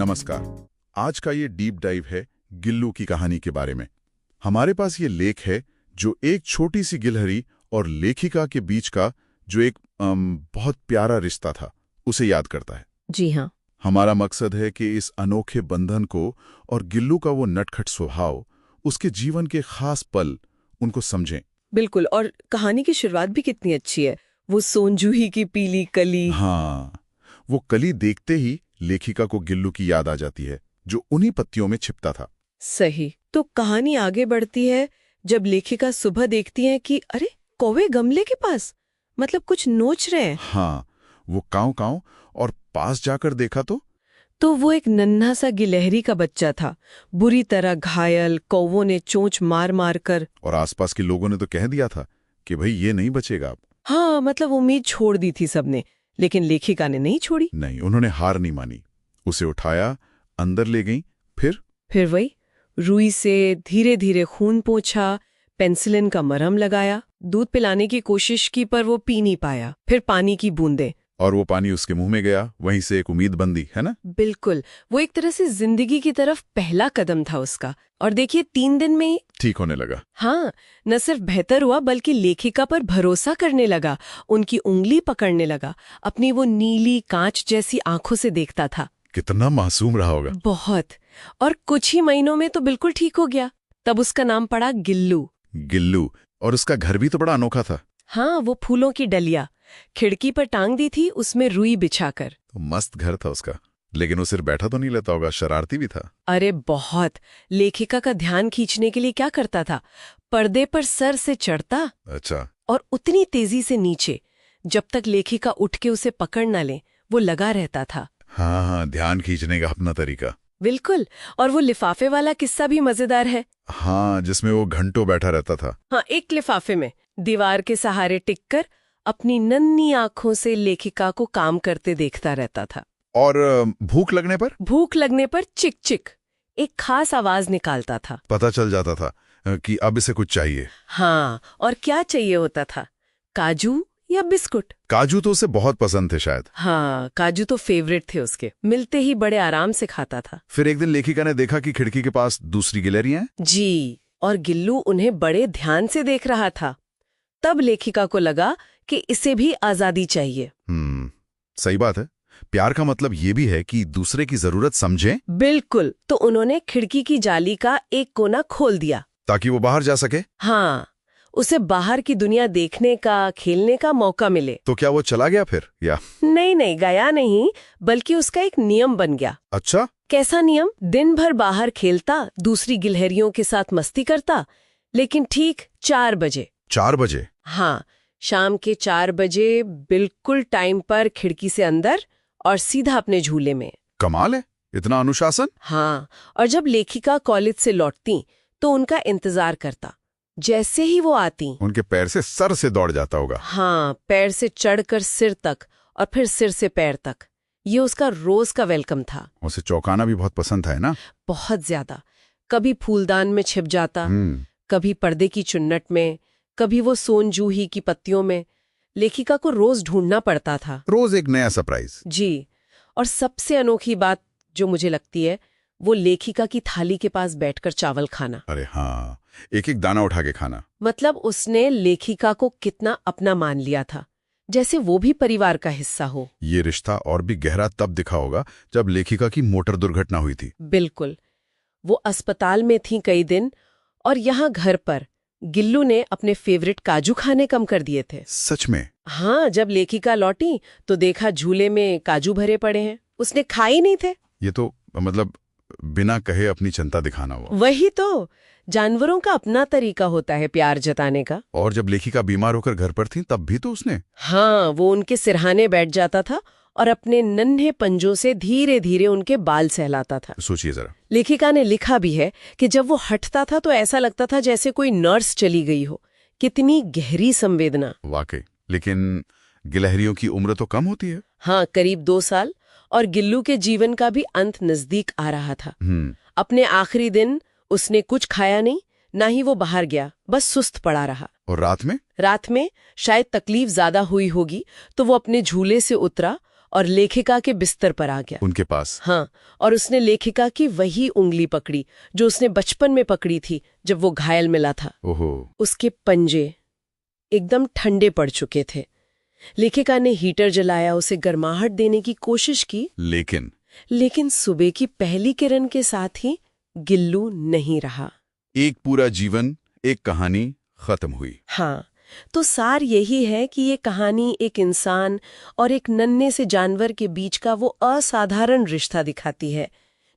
नमस्कार। आज का ये डीप डाइव है गिल्लू की कहानी के बारे में। हमारे पास ये लेख है जो एक छोटी सी गिलहरी और लेखिका के बीच का जो एक बहुत प्यारा रिश्ता था उसे याद करता है। जी हाँ। हमारा मकसद है कि इस अनोखे बंधन को और गिल्लू का वो नटखट स्वभाव, उसके जीवन के खास पल, उनको समझें। बिल्कुल, और कहानी की शुरुआत भी कितनी अच्छी है। वो सोनजूही की पीली कली। हाँ, वो कली देखते ही लेखिका को गिल्लू की याद आ जाती है जो उन्हीं पत्तियों में छिपता था। सही। तो कहानी आगे बढ़ती है जब लेखिका सुबह देखती है कि अरे कौवे गमले के पास, मतलब कुछ नोच रहे हैं। हाँ, वो कांव कांव और पास जाकर देखा तो वो एक नन्हा सा गिलहरी का बच्चा था, बुरी तरह घायल। कौवों ने चोंच मार मार कर, और आसपास के लोगों ने तो कह दिया था कि भाई ये नहीं बचेगा अब। हाँ, मतलब उम्मीद छोड़ दी थी सबने, लेकिन लेखिका ने नहीं छोड़ी। नहीं, उन्होंने हार नहीं मानी। उसे उठाया, अंदर ले गई, फिर वही रुई से धीरे धीरे खून पोंछा, पेंसिलिन का मरहम लगाया, दूध पिलाने की कोशिश की पर वो पी नहीं पाया। फिर पानी की बूंदें, और वो पानी उसके मुंह में गया। वहीं से एक उम्मीद बंदी, है ना? बिल्कुल। वो एक तरह से जिंदगी की तरफ पहला कदम था उसका। और देखिए 3 दिन में ही ठीक होने लगा। हाँ, न सिर्फ बेहतर हुआ बल्कि लेखिका पर भरोसा करने लगा, उनकी उंगली पकड़ने लगा, अपनी वो नीली कांच जैसी आंखों से देखता था। कितना मासूम रहा होगा। बहुत। और कुछ ही महीनों में तो बिल्कुल ठीक हो गया। तब उसका नाम पड़ा गिल्लू। गिल्लू। और उसका घर भी तो बड़ा अनोखा था। हाँ, वो फूलों की डलिया खिड़की पर टांग दी थी, उसमें रुई बिछाकर। तो मस्त घर था उसका, लेकिन वो सिर्फ बैठा तो नहीं लेता होगा, शरारती भी था। अरे बहुत। लेखिका का ध्यान खींचने के लिए क्या करता था, पर्दे पर सर से चढ़ता, अच्छा। और उतनी तेजी से नीचे जब तक लेखिका उठ के उसे पकड़ न ले, वो लगा रहता था। हाँ हाँ, ध्यान खींचने का अपना तरीका। बिल्कुल। और वो लिफाफे वाला किस्सा भी मजेदार है। हाँ, जिसमें वो घंटों बैठा रहता था। हाँ, एक लिफाफे में दीवार के सहारे टिककर अपनी नन्ही आंखों से लेखिका को काम करते देखता रहता था। और भूख लगने पर चिक चिक एक खास आवाज निकालता था। पता चल जाता था कि अब इसे कुछ चाहिए। हाँ, और क्या चाहिए होता था, काजू या बिस्कुट। काजू तो उसे बहुत पसंद थे शायद। हाँ, काजू तो फेवरेट थे उसके, मिलते ही बड़े आराम से खाता था। फिर एक दिन लेखिका ने देखा कि खिड़की के पास दूसरी गिलहरियां हैं। जी, और गिल्लू उन्हें बड़े ध्यान से देख रहा था। तब लेखिका को लगा कि इसे भी आजादी चाहिए। सही बात है। प्यार का मतलब ये भी है कि दूसरे की जरूरत समझें। बिल्कुल। तो उन्होंने खिड़की की जाली का एक कोना खोल दिया ताकि वो बाहर जा सके। हाँ, उसे बाहर की दुनिया देखने का, खेलने का मौका मिले। तो क्या वो चला गया फिर, या? नहीं, गया नहीं, बल्कि उसका एक नियम बन गया। अच्छा। कैसा नियम? दिन भर बाहर खेलता, दूसरी गिलहरियों के साथ मस्ती करता, लेकिन ठीक 4 बजे। 4 बजे? हाँ, शाम के 4 बजे बिल्कुल टाइम पर खिड़की से अंदर और सीधा अपने झूले में। कमाल है, इतना अनुशासन। हाँ, और जब लेखिका कॉलेज से लौटती तो उनका इंतजार करता। जैसे ही वो आती, उनके पैर से सर से दौड़ जाता होगा। हाँ, पैर से चढ़कर सिर तक और फिर सिर से पैर तक। ये उसका रोज का वेलकम था। उसे चौंकाना भी बहुत पसंद था, है ना? बहुत ज्यादा। कभी फूलदान में छिप जाता, कभी पर्दे की चुन्नट में, कभी वो सोनजूही की पत्तियों में। लेखिका को रोज ढूंढना पड़ता था। रोज एक नया सरप्राइज। जी। और सबसे अनोखी बात जो मुझे लगती है, वो लेखिका की थाली के पास बैठकर चावल खाना। अरे हाँ, एक एक दाना उठा के खाना। मतलब उसने लेखिका को कितना अपना मान लिया था, जैसे वो भी परिवार का हिस्सा हो। ये रिश्ता और भी गहरा तब दिखा होगा जब लेखिका की मोटर दुर्घटना हुई थी। बिल्कुल। वो अस्पताल में थी कई दिन, और यहाँ घर पर गिल्लू ने अपने फेवरेट काजू खाने कम कर दिए थे। सच में? हाँ, जब लेखिका लौटी तो देखा झूले में काजू भरे पड़े हैं। उसने खाए नहीं थे। ये तो मतलब बिना कहे अपनी चिंता दिखाना हुआ। वही तो, जानवरों का अपना तरीका होता है प्यार जताने का। और जब लेखिका बीमार होकर घर पर थी तब भी तो उसने। हाँ, वो उनके सिरहाने बैठ जाता था और अपने नन्हे पंजों से धीरे धीरे उनके बाल सहलाता था। सोचिए जरा। लेखिका ने लिखा भी है कि जब वो हटता था तो ऐसा लगता था जैसे कोई नर्स चली गई हो। कितनी गहरी संवेदना। वाकई। लेकिन गिलहरियों की उम्र तो कम होती है। हाँ, करीब 2 साल। और गिल्लू के जीवन का भी अंत नजदीक आ रहा था। अपने आखिरी दिन उसने कुछ खाया नहीं, ना ही वो बाहर गया, बस सुस्त पड़ा रहा। और रात में शायद तकलीफ ज्यादा हुई होगी तो वो अपने झूले से उतरा और लेखिका के बिस्तर पर आ गया। उनके पास? हाँ, और उसने लेखिका की वही उंगली पकड़ी जो उसने बचपन में पकड़ी थी जब वो घायल मिला था। ओहो। उसके पंजे एकदम ठंडे पड़ चुके थे। लेखिका ने हीटर जलाया, उसे गर्माहट देने की कोशिश की, लेकिन सुबह की पहली किरण के साथ ही गिल्लू नहीं रहा। एक पूरा जीवन, एक कहानी खत्म हुई। हाँ, तो सार यही है कि ये कहानी एक इंसान और एक नन्हे से जानवर के बीच का वो असाधारण रिश्ता दिखाती है,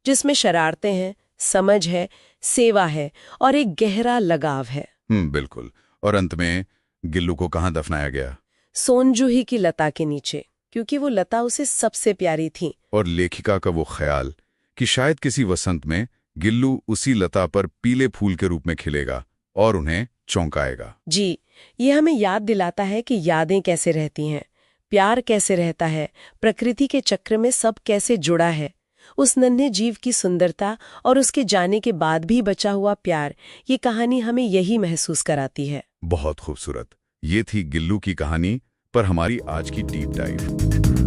जिसमें शरारतें हैं, समझ है, सेवा है और एक गहरा लगाव है। बिल्कुल। और अंत में गिल्लू को कहाँ दफनाया गया? सोनजूही की लता के नीचे, क्योंकि वो लता उसे सबसे प्यारी थी। और लेखिका का वो ख्याल कि शायद किसी वसंत में गिल्लू उसी लता पर पीले फूल के रूप में खिलेगा और उन्हें चौंकाएगा। जी, ये हमें याद दिलाता है कि यादें कैसे रहती हैं, प्यार कैसे रहता है, प्रकृति के चक्र में सब कैसे जुड़ा है। उस नन्हे जीव की सुंदरता और उसके जाने के बाद भी बचा हुआ प्यार, ये कहानी हमें यही महसूस कराती है। बहुत खूबसूरत। ये थी गिल्लू की कहानी पर हमारी आज की डीप डाइव।